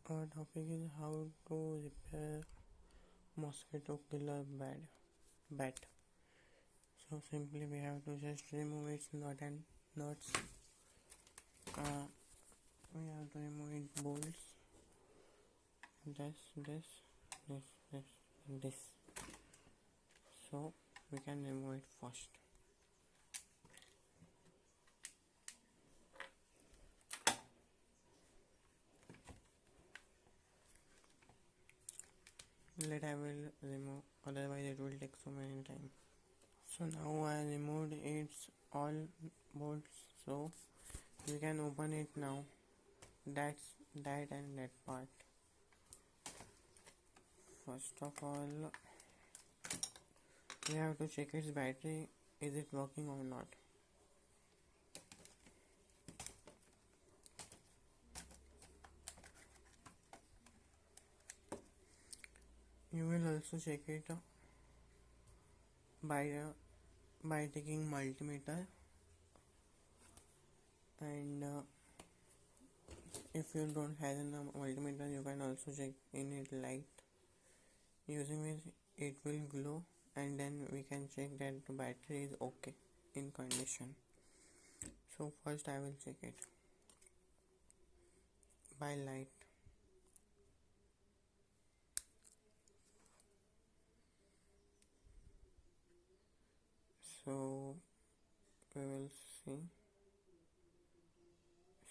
Our topic is how to repair mosquito killer bat. So simply we have to just remove its nut and nuts. We have to remove its bolts. This. So we can remove it first. I will remove, otherwise it will take so many time. So now I removed its all bolts, so we can open it now. That's that and that part. First of all, we have to check its battery, is it working or not. You will also check it by taking multimeter, and if you don't have a multimeter, you can also check in it light. Using it will glow, and then we can check that the battery is okay in condition. So first I will check it by light. So we will see.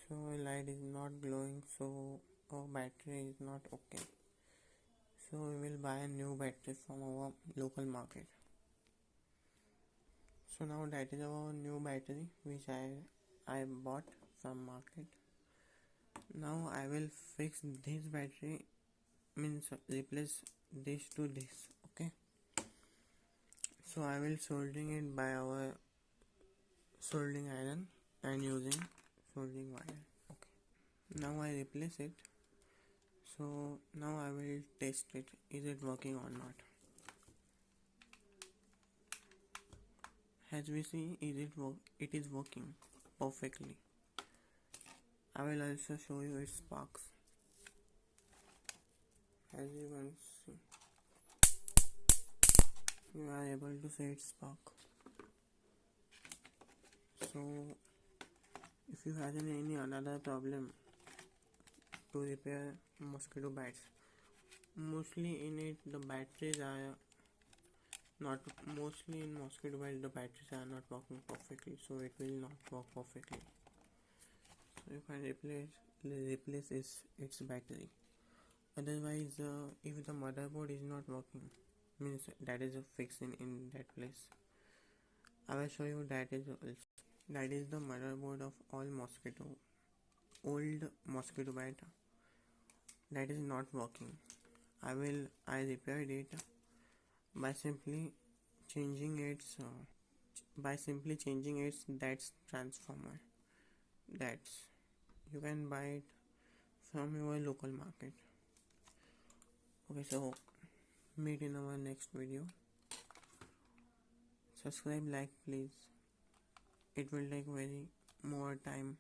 So light is not glowing, so our battery is not okay. So we will buy a new battery from our local market. So now that is our new battery which I bought from market. Now I will fix this battery, means replace this to this. Okay. So I will soldering it by our soldering iron and using soldering wire. Okay. Now I replace it. So now I will test it, is it working or not. As we see, it is working perfectly. I will also show you its sparks. As you can see, you are able to see its spark. So if you have any another problem to repair mosquito bites, mostly in it the batteries are not, mostly in mosquito bites the batteries are not working perfectly, so it will not work perfectly. So you can replace its battery. Otherwise, if the motherboard is not working, means that is a fixing in that place. I will show you that is the motherboard of all old mosquito bite that is not working. I repaired it by simply changing its that's transformer. That's, you can buy it from your local market. Okay, so meet in our next video. Subscribe, like please. It will take very more time.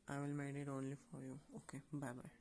I will make it only for you. Okay, bye bye.